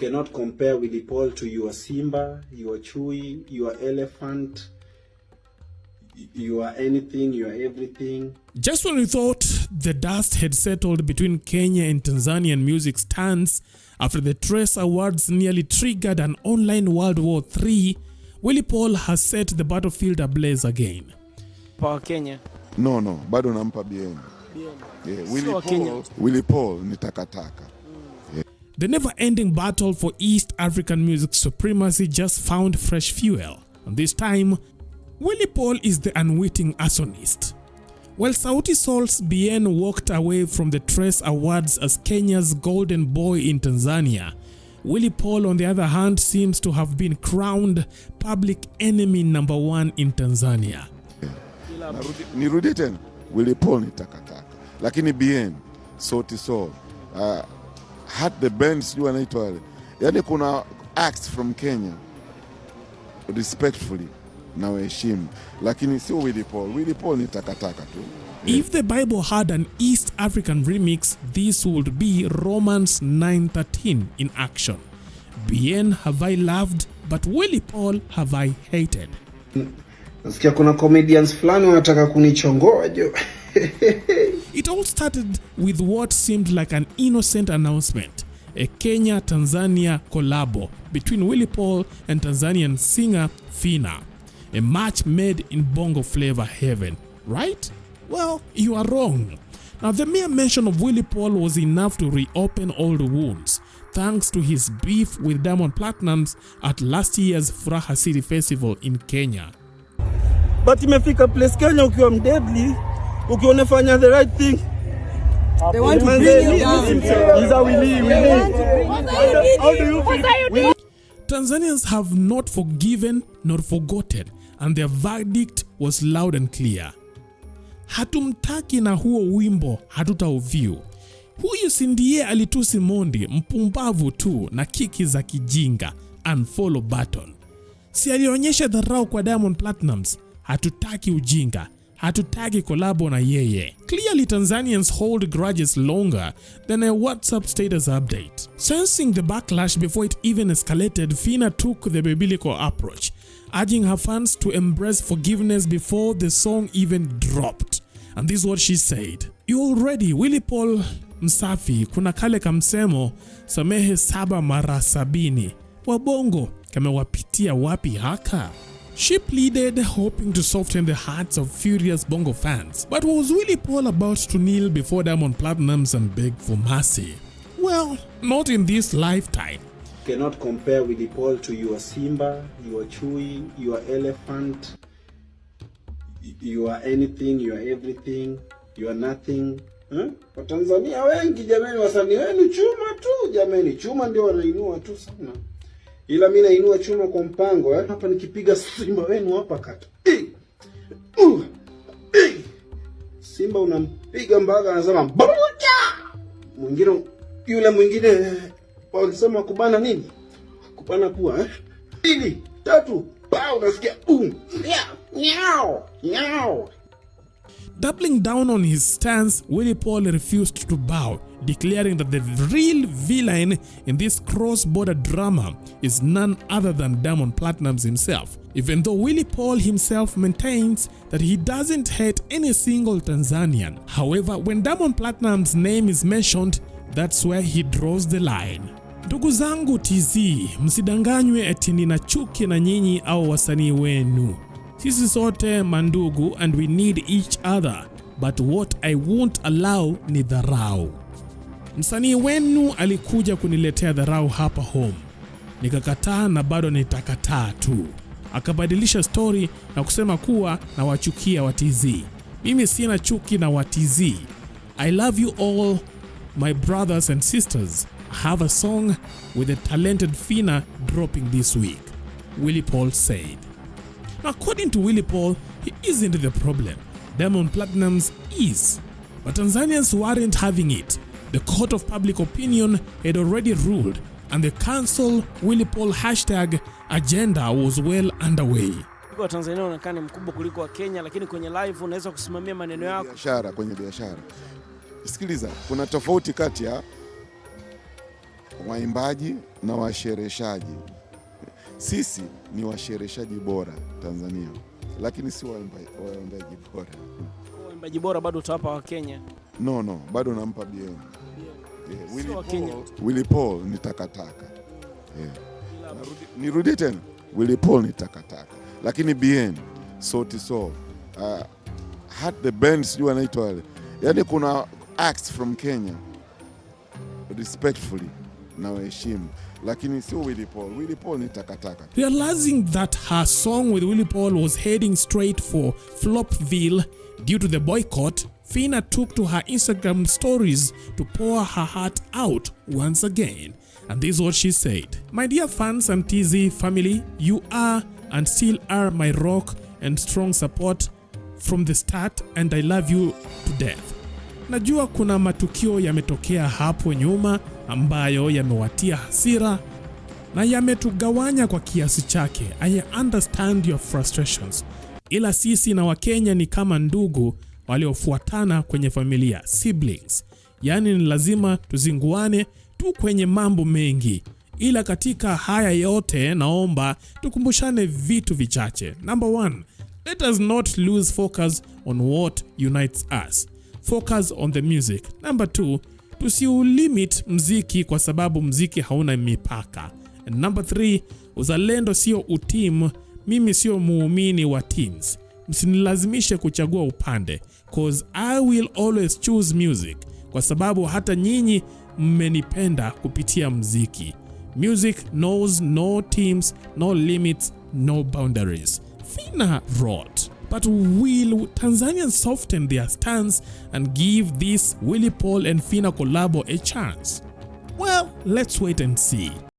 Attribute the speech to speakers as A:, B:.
A: Cannot compare Willie Paul to your Simba, your Chui, your elephant. You are anything, you are everything.
B: Just when we thought the dust had settled between Kenya and Tanzanian music stands after the Trace Awards nearly triggered an online World War III, Willie Paul has set the battlefield ablaze again.
C: Power Kenya?
D: No, bado nampa BN. Yeah, Willie Paul ni takataka. Yeah.
B: The never-ending battle for East African music supremacy just found fresh fuel. And this time, Willie Paul is the unwitting arsonist. While Sauti Sol's BN walked away from the Trace Awards as Kenya's golden boy in Tanzania, Willie Paul, on the other hand, seems to have been crowned public enemy number 1 in Tanzania.
D: Nirudi tena, Willie Paul ni takataka. Lakini BN, Sauti Sol, had the bands you anaitwa wale. Yaani kuna acts from Kenya, respectfully, na waheshimu. Lakini sio Willie Paul. Willie Paul ni takataka tu.
B: If the Bible had an East African remix, this would be Romans 9:13 in action. BN have I loved, but Willie Paul have I hated.
A: Nasikia kuna comedians fulani wanataka kunichongoa jo.
B: It all started with what seemed like an innocent announcement, a Kenya-Tanzania collabo between Willie Paul and Tanzanian singer Phina, a match made in bongo flavor heaven, right? Well, you are wrong. Now, the mere mention of Willie Paul was enough to reopen old wounds, thanks to his beef with Platnumz at last year's Furaha City Festival in Kenya.
C: But imefika place Kenya ukiwa mdeadly, ukiwa unafanya the right thing.
E: They want to bring you down.
C: He's a Willy. How do you feel?
B: Tanzanians have not forgiven nor forgotten, and their verdict was loud and clear. Hatumtaki na huo wimbo hatutauviu. Huyu sindie alitusi Mondi, mpumbavu tu na kiki za kijinga, unfollow button. Si alionyesha dharau kwa Platnumz, hatutaki ujinga, hatutaki kolabo na yeye. Clearly Tanzanians hold grudges longer than a WhatsApp status update. Sensing the backlash before it even escalated, Phina took the biblical approach, urging her fans to embrace forgiveness before the song even dropped. And this is what she said. You already, Willie Paul msafi, kuna kale kamsemo, samehe 7 mara 70. Wabongo, kamewapitia wapi haka? She pleaded, hoping to soften the hearts of furious bongo fans. But was Willie Paul about to kneel before Platnumz and beg for mercy? Well, not in this lifetime.
A: Cannot compare Willie Paul to your Simba, your Chui, your elephant. You are anything, you are everything, you are nothing. Watanzania wengi jamani, wasanii wenu chuma tu jamani, chuma ndio wanainua tu sana. Ila mimi nainua chuma kwa mpango hapa nikipiga Simba wenu hapa kata. Simba unampiga mpaka anasema buja. Yule mwingine walisema kubana nini? Kubana pua 2, 3, pa unasikia Meow.
B: Doubling down on his stance, Willie Paul refused to bow, declaring that the real villain in this cross-border drama is none other than Platnumz himself, even though Willie Paul himself maintains that he doesn't hate any single Tanzanian. However, when Platnumz's name is mentioned, that's where he draws the line. Ndugu zangu TZ, msidanganywe eti nina chuki na nyinyi au wasanii wenu. Sisi sote mandugu and we need each other, but what I won't allow ni dharau. Msanii wenu alikuja kuniletea dharau hapa home, nikakataa na bado nitakataa tu. Akabadilisha story na kusema kuwa na wachukia wa TZ. Mimi sina chuki na wa TZ. I love you all, my brothers and sisters. I have a song with the talented Phina dropping this week, Willie Paul said. According to Willie Paul, he isn't the problem. Platnumz is. But Tanzanians weren't having it. The court of public opinion had already ruled, and the cancel Willie Paul hashtag agenda was well underway.
C: Kwa Tanzania unaonekana mkubwa kuliko wa Kenya, lakini kwenye live unaweza kusimamia maneno yako.
D: Kwenye biashara. Sikiliza, kuna tofauti kati ya waimbaji na washereheshaji. Sisi ni washereheshaji bora Tanzania, lakini si waimbaji bora.
E: Waimbaji bora bado utawapa wa Kenya?
D: No, bado nampa bien. Willie Paul ni takataka. Nirudie tena, Willie Paul ni takataka, lakini bien Sauti Sol, had the band sijui wanaitwa wale, yaani kuna acts from Kenya respectfully na waheshimu, lakini sio Willie Paul. Willie Paul ni takataka.
B: Realizing that her song with Willie Paul was heading straight for Flopville due to the boycott, Phina took to her Instagram stories to pour her heart out once again. And this is what she said. My dear fans and TZ family, you are and still are my rock and strong support from the start, and I love you to death. Najua kuna matukio yametokea hapo nyuma ambayo yamewatia hasira na yametugawanya kwa kiasi chake. I understand your frustrations. Ila sisi na Wakenya ni kama ndugu waliofuatana kwenye familia, siblings. Yaani ni lazima tuzinguane tu kwenye mambo mengi. Ila katika haya yote naomba tukumbushane vitu vichache. Number 1, let us not lose focus on what unites us. Focus on the music. Number 2, tusiulimit mziki kwa sababu mziki hauna mipaka. And number 3, uzalendo sio utimu. Mimi sio muumini wa teams. Msinilazimishe kuchagua upande, cause I will always choose music, kwa sababu hata nyinyi mmenipenda kupitia mziki. Music knows no teams, no limits, no boundaries. Phina wrote. But will Tanzanians soften their stance and give this Willie Paul and Phina collabo a chance? Well, let's wait and see.